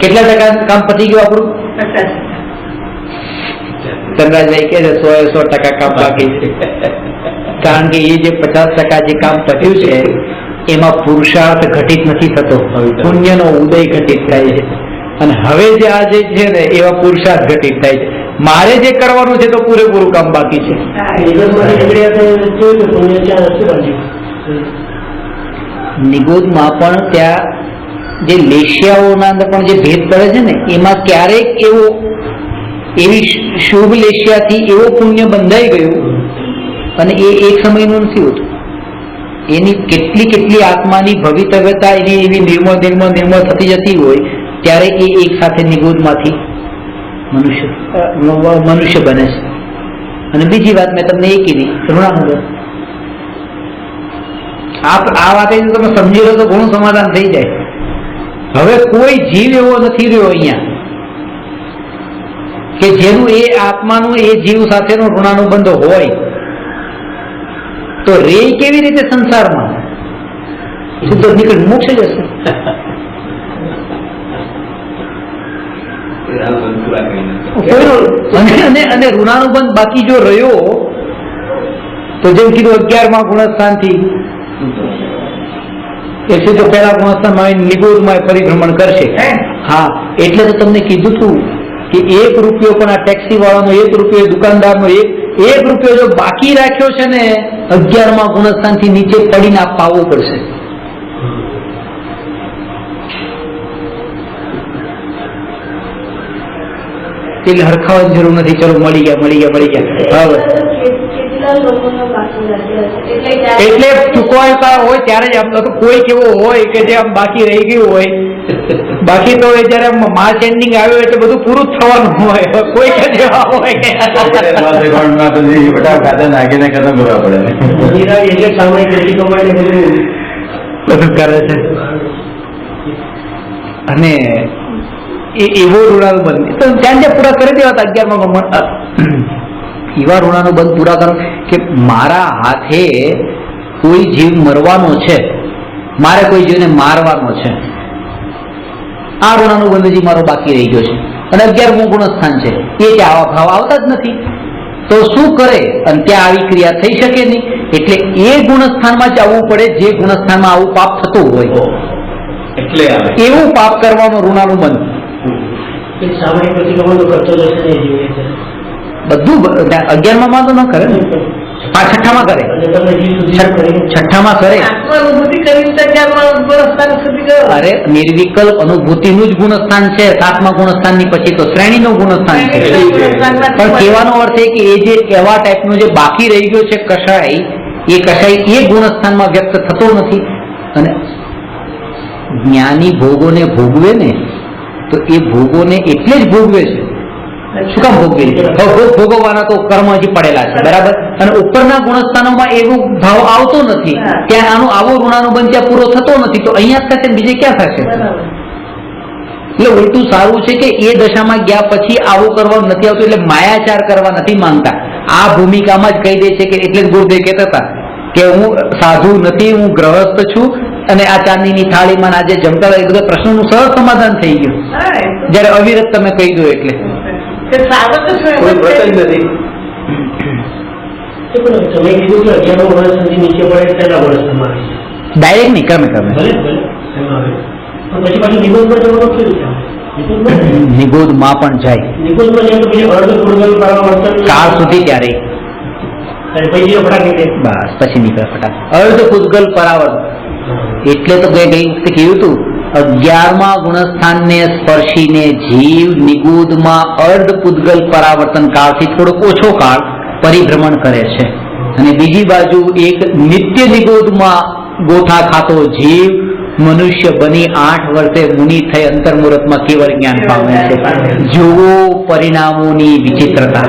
Speaker 1: કેટલા ટકા કામ પતી ગયું આપણું? ચંદ્રાજભાઈ કે 100% કામ બાકી છે. કારણ કે એ જે 50% જે કામ પત્યું છે એમાં પુરુષાર્થ ઘટિત નથી થતો, પુણ્યનો ઉદય ઘટિત થાય છે. અને હવે જે આ જે છે ને એવા પુરુષાર્થ ઘટિત થાય છે. મારે જે કરવાનું છે તો પૂરેપૂરું કામ બાકી છે. નિગોદમાં પણ ત્યાં જે લેશિયાઓના અંદર પણ જે ભેદ પડે છે ને એમાં ક્યારેક એવી શુભ લેશિયાથી એવો પુણ્ય બંધાઈ ગયું અને એ એક સમયનું નથી હોતું. એની કેટલી આત્માની ભવિતવ્યતા એની એવી નિર્મળ થતી જતી હોય ત્યારે એ એક સાથે નિગોદમાંથી મનુષ્ય બને છે. અને બીજી વાત મેં તમને એ કીધી, ઋણાનુબંધ. આ વાત તમે સમજી લો તો ઘણું સમાધાન થઈ જાય. હવે કોઈ જીવ એવો નથી રહ્યો અહીંયા કે જેનું એ આત્માનું એ જીવ સાથેનો ઋણાનુબંધ હોય, તો રે કેવી રીતે સંસારમાં? સીધો નીકળ મોક્ષ જ હશે. અને ઋણાનુબંધ બાકી જો રહ્યો તો જેમ કીધું 11મા ગુણસ્થાનથી એ સીધો પહેલા ગુણસ્થાનમાં નિગોદમાં પરિભ્રમણ કરશે. હા, એટલે તો તમને કીધું હતું કે 1 રૂપિયો પણ આ ટેક્સી વાળાનો, 1 રૂપિયો દુકાનદારનો, 1 રૂપિયો જો બાકી રાખ્યો છે ને 11મા ગુણસ્થાનથી નીચે પડીને આપવો પડશે. એટલે હરખાવાની જરૂર નથી. ચલો મળી ગયા. હવે એટલે ચૂકવાતા હોય ત્યારે જ આમ તો કોઈ કેવો હોય કે જે આમ બાકી રહી ગયું હોય. બાકી તો જયારે માર્ચ એન્ડિંગ આવ્યો એટલે બધું પૂરું જ થવાનું હોય. કોઈ જેવા હોય
Speaker 5: ખાતા નાખીને ખતમ કરવા પડે.
Speaker 1: બધું કરે છે. અને એવો ઋણાનુબંધ તો ત્યાં પૂરા કરી દેવા હતા 11મા. એવા ઋણાનુબંધ પૂરા કરો કે મારા હાથે કોઈ જીવ મરવાનો છે, મારે કોઈ જીવને મારવાનો છે, આ ઋણાનુબંધજી મારો બાકી રહી ગયો છે. અને 11મું ગુણસ્થાન છે, એ જ આવા ભાવ આવતા જ નથી. તો શું કરે? અને ત્યાં આવી ક્રિયા થઈ શકે નહીં. એટલે એ ગુણસ્થાનમાં જ આવવું પડે જે ગુણસ્થાનમાં આવું પાપ થતું હોય.
Speaker 4: એટલે
Speaker 1: એવું પાપ કરવાનો ઋણાનુબંધ
Speaker 2: સામાયિક પ્રતિક્રમણ કરતો જશે
Speaker 1: બધું 11માં તો ન કરે ને. છઠ્ઠામાં કરે,
Speaker 2: અને તમે હજી સુધી કરી
Speaker 1: છઠ્ઠામાં કરે.
Speaker 3: આત્માનુભૂતિ કરી તો અગિયારમાં ગુણસ્થાન સુધી ગયો.
Speaker 1: અરે નિર્વિકલ્પ અનુભૂતિનું જ ગુણસ્થાન છે. 7મા ગુણસ્થાનની પછી તો શ્રેણીનું ગુણસ્થાન છે. પણ કહેવાનો અર્થ એ કે એ જે એવા ટાઈપનું જે બાકી રહી ગયો છે કષાય, એ કષાય એ ગુણસ્થાનમાં વ્યક્ત થતો નથી. અને જ્ઞાની ભોગોને ભોગવે ને તો એ ભોગોને એટલે જ ભોગવે છે. શું કામ ભોગવે છે? ભોગ ભોગવવાના તો કર્મ હજી પડેલા છે, બરાબર. અને ઉપરના ગુણસ્થાનોમાં એવો ભાવ આવતો નથી, ત્યાં આનું આવો ઋણાનુબંધ ત્યાં પૂરો થતો નથી, તો અહીંયા જ થશે, બીજે ક્યાં થશે? એટલે ઉલટું સારું છે કે એ દશામાં ગયા પછી આવું કરવાનું નથી આવતું, એટલે માયાચાર કરવા નથી માંગતા. આ ભૂમિકામાં જ કહી દે છે કે એટલે જ ગુરુદેવ કહેતા હતા કે હું સાધુ નથી, હું ગ્રહસ્થ છું, અને આ ચાંદીની થાળીમાં આજે જમતા હતા એ બધા પ્રશ્નોનું સરળ સમાધાન થઈ ગયું જયારે અવિરત તમે કહી દો. એટલે
Speaker 4: કોઈ પ્રસંગ નથી.
Speaker 2: તમે કીધું કે 11 વર્ષ સુધી નીચે પડે તેના વર્ષ તમારે
Speaker 1: ડાયરેક્ટ નહીં, ક્રમે ક્રમે.
Speaker 2: ભલે ભલે એમાં આવે. પણ પછી પાછું નિબોધમાં જવાનું કેવું છે?
Speaker 1: નિબોધમાં પણ જાય
Speaker 2: નિબોધમાં જાય તો પછી અર્ધ પૂર્વલ પરાવર્તન
Speaker 1: કાળ સુધી ત્યારે
Speaker 2: અને પછી ફટાક નીકળે.
Speaker 1: બસ પછી નીકળે ફટાક. અર્ધ પૂદગલ પરાવર્તન એટલે તો ગઈ વખતે કહ્યું હતું 11મા ગુણસ્થાનને સ્પર્શીને જીવ નિગૂઢમાં અર્ધ પૂદગલ પરાવર્તન કાળથી થોડોક ઓછો કાળ પરિભ્રમણ કરે છે, અને બીજી બાજુ એક નિત્ય નિગૂઢમાં ગોથા ખાતો જીવ મનુષ્ય બની 8 વર્ષે મુનિ થઈ અંતર્મુહૂર્તમાં કેવળ જ્ઞાન પામે છે. જુઓ પરિણામોની વિચિત્રતા.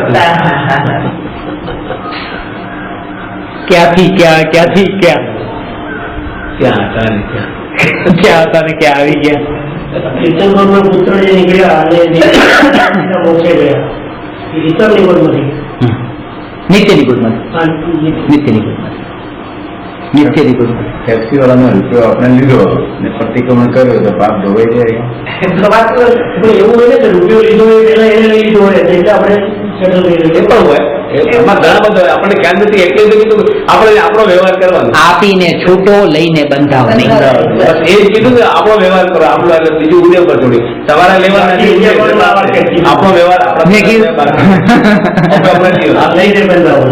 Speaker 1: ક્યાંથી ક્યાં, ક્યાંથી ક્યાં,
Speaker 4: ક્યાં હતા ને ક્યાં
Speaker 1: ક્યાં હતા ને ક્યાં આવી ગયા.
Speaker 2: કીર્તનગઢના પુત્ર જે નીકળ્યા અને મોક્ષે ગયા એ ઇતર નિબોધમાંથી
Speaker 1: નિત્ય નિગૂઢમાં,
Speaker 2: આ
Speaker 1: નિત્ય નિગૂઢમાં, નિત્ય નિગૂઢમાં.
Speaker 5: ટેક્સી વાળાનો રૂપિયો આપણે લીધો ને પ્રતિક્રમણ કર્યો તો પાપ ધોવાઈ જાય.
Speaker 2: પણ એવું હોય ને કે રૂપિયો લીધો હોય પહેલા એને લઈ લીધો હોય એટલે આપણે સેટલ કરી
Speaker 4: એ
Speaker 2: લઈએ.
Speaker 4: પણ હોય, એમાં ઘણા બધા હોય. આપણને ખ્યાલ નથી એટલે જ કીધું આપણે આપણો વ્યવહાર કરવાનો.
Speaker 1: આપીને છૂટો, લઈને બંધાવ નહીં.
Speaker 4: બસ એ જ કીધું કે આપણો વ્યવહાર કરો, આપણો એટલે બીજું ઉડે પર છોડી તમારે લેવા નથી. આપણો વ્યવહાર
Speaker 1: મેં કીધું
Speaker 2: આ લઈને બંધાવો.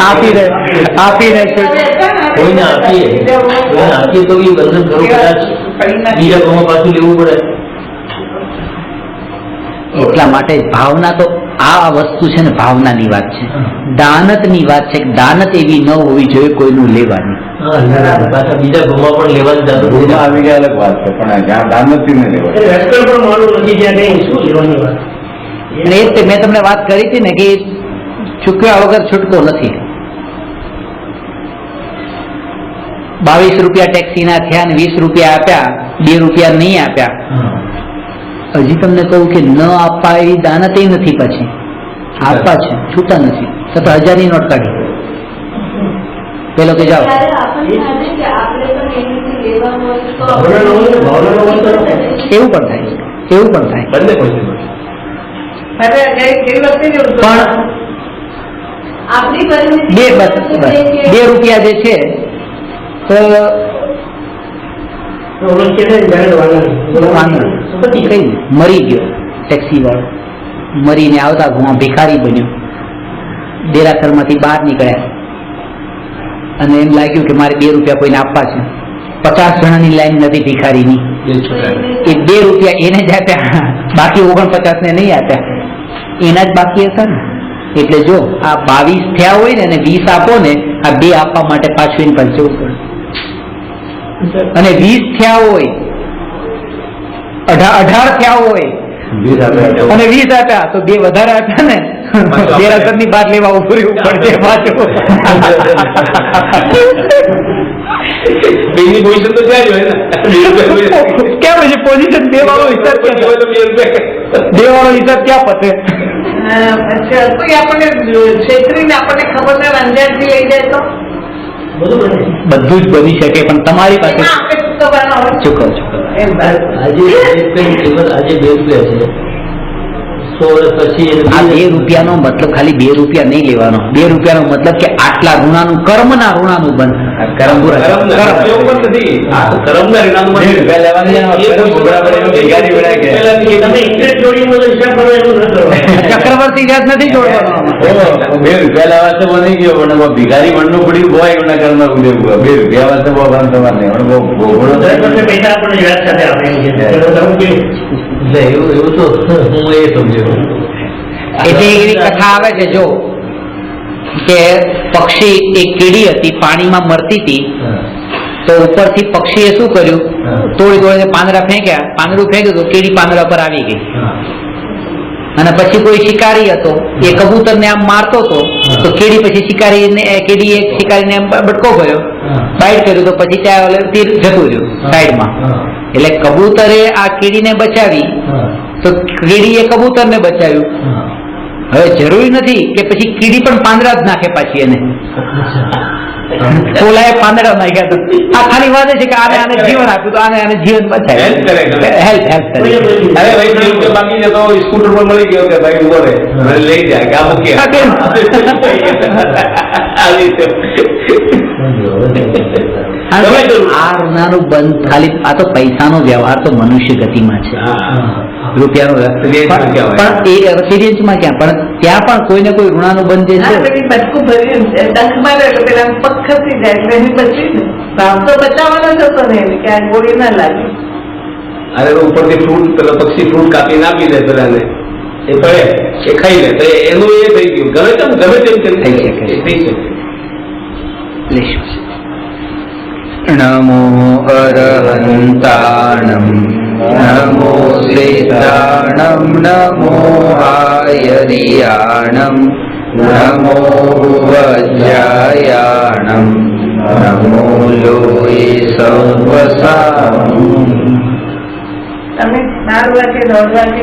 Speaker 1: આપીને
Speaker 2: કોઈને આપીએ તો એ બંધન કરવું કદાચ બીજા કોમાં પાછું લેવું પડે.
Speaker 1: એટલા માટે ભાવના તો આ વસ્તુ છે ને, ભાવનાની વાત છે, દાનતની વાત છે. દાનત એવી ન હોવી જોઈએ કોઈનું લેવાની.
Speaker 2: પાછા બીજા કોમાં પણ લેવાની દાદો
Speaker 5: ગુરુમાં આવી ગયા અલગ વાત છે, પણ જ્યાં દાન નથી ને લેવાય.
Speaker 2: રસકડ પણ માનું નથી જ્યાં કઈ શું લેવાની વાત.
Speaker 1: અને એ જ તે મેં તમને વાત કરી હતી ને કે ચૂકવ્યા વગર છૂટકો નથી. 22 રૂપિયા ટેક્સીના થયા ને 20 રૂપિયા આપ્યા, 2 રૂપિયા નહીં આપ્યા. હજી તમને કહું કે ન આપવા એવી દાનત એ નથી, પછી આપવા છે, છૂટા નથી. તો 1000ની નોટ કાઢી પેલો કે જાઓ. એવું પણ થાય, એવું પણ થાય.
Speaker 4: બંને કોઈ
Speaker 1: પણ બે રૂપિયા જે છે તો કઈ મરી ગયો ટેક્સી વાળો, મરીને આવતા હું ભિખારી બન્યો. દેરાસરમાંથી બહાર નીકળ્યા અને એમ લાગ્યું કે મારે 2 રૂપિયા કોઈને આપવા છે. 50 જણાની લાઈન નથી ભિખારીની. એ 2 રૂપિયા એને જ આપ્યા, બાકી 49 ને નહીં આપ્યા, એના જ બાકી હતા ને. એટલે જો આ 22 થયા હોય ને અને 20 આપો ને, આ 2 આપવા માટે પાછું એની પાસે જવું પડે. અને 20 થયા હોય, 18 થયા હોય અને 20 આપ્યા તો 2 વધારે આપ્યા ને, દેરાસરની બહાર લેવા ઉભું રહેવું પડશે પાછું.
Speaker 4: બેની પોઝિશન તો ત્યાં જ હોય ને.
Speaker 1: કેમ છે પોઝિશન દેવાનો હિસાબ ક્યાં પતે?
Speaker 3: કોઈ આપણને છેતરીને આપણને ખબર ના અંજારથી લઈ જાય તો
Speaker 1: બધું જ બની શકે, પણ તમારી પાસે
Speaker 3: આપણે ચૂકવવાના હોય.
Speaker 1: ચૂકવ.
Speaker 2: આજે 2 રૂપિયા છે 100 વર્ષ પછી
Speaker 1: આ 2 રૂપિયાનો મતલબ ખાલી 2 રૂપિયા નહીં લેવાનો. 2 રૂપિયાનો મતલબ કે આટલા ઋણાનું, કર્મના ઋણાનું બંધ.
Speaker 5: કરમ પૂરા
Speaker 4: કર્મના એવું પણ નથી. આ તો કર્મના ઋણાનું
Speaker 5: બે રૂપિયા લેવાની છે,
Speaker 4: એ કોઈ
Speaker 5: ઘોઘરા પડે એનું ભિખારી વેળાય કે.
Speaker 4: પહેલાથી
Speaker 2: તમે ઇન્ટરેસ્ટ જોડીનો તો હિસાબ કરો એવું ન કરો.
Speaker 1: ચક્રવર્તી વ્યાજ નથી જોડવાનો આમાં.
Speaker 5: બે રૂપિયા લેવા તો બની ગયો પણ એમાં ભિખારી મનનું પડી હોય એના કર્મ ઉદય બે રૂપિયા વાળા તો બહુ ભાન તમારે નહીં. પણ બહુ ભોગવણો
Speaker 2: દર
Speaker 5: થાય.
Speaker 2: વર્ષે પૈસા આપણને વ્યાજ સાથે આપે એમ છે. તમે કે
Speaker 6: એટલે એવું તો હું એ સમજ્યો.
Speaker 1: એટલે એવી કથા આવે છે જો કે પક્ષી એક કીડી હતી પાણીમાં મરતી હતી તો ઉપરથી પક્ષીએ શું કર્યું તોડી પાંદડા ફેંક્યા પાંદડું ફેંક્યું તો કીડી પાંદડા પર આવી ગઈ અને પછી કોઈ શિકારી હતો એ કબૂતરને આમ મારતો હતો તો કીડી પછી કીડીએ શિકારીને એમ બટકો કર્યો બાઈટ કર્યું તો પછી ત્યાં ઓલે તીર જતું રહ્યું સાઈડમાં એટલે કબૂતરે આ કીડીને બચાવી તો કીડીએ કબૂતરને બચાવ્યું. હવે જરૂરી નથી કે પછી કીડી પણ પાંદડા જ નાખે પાછી એને ઓલાએ પાંદડા નાખ્યા તો આ ખાલી વાત છે કે આને જીવન આપ્યું તો આને જીવન
Speaker 4: Help કરે.
Speaker 1: બચાવ્યું હેલ્પ કરે.
Speaker 4: અરે ભાઈ 2 રૂપિયા બાકી છે તો સ્કૂટર પર મળી ગયો કે ભાઈ ઉભો રહે મને લઈ જાય કે આ મૂકી
Speaker 1: હા, કેમ?
Speaker 4: આવી રીતે.
Speaker 1: આ ઋણાનું બંધ ખાલી આ તો પૈસાનો વ્યવહાર તો મનુષ્ય ગતિમાં છે રૂપિયાનો વ્યવહાર. પણ એ સિરિયસમાં ક્યાં પણ ત્યાં પણ કોઈને કોઈ ઋણાનું બંધ જે
Speaker 3: હા,
Speaker 1: છે
Speaker 3: પેલી બચકું ભર્યું ડંખ મારે એટલે પેલા પગ ખસી જાય એટલે એની બચી ને ભાવ તો બચાવવાનો જ હતો ને એને કે આ ગોળી ના લાગે.
Speaker 4: અરે ઉપરથી ફ્રૂટ પેલો પક્ષી ફ્રૂટ કાપી નાખી દે પેલાને એ પડે એ ખાઈ લે તો એનું એ થઈ ગયું ગમે તેમ
Speaker 1: થઈ શકે.
Speaker 4: એ થઈ શકે.
Speaker 1: લેશું.
Speaker 5: નમો અરહંતાણમ નમો શ્રેષ્ઠાણમ નમો આયરિયાણમ નમો વજ્રાયાણમ નમો લોહી સર્વસામ.
Speaker 3: તમે 12 વાગે 1:30 વાગે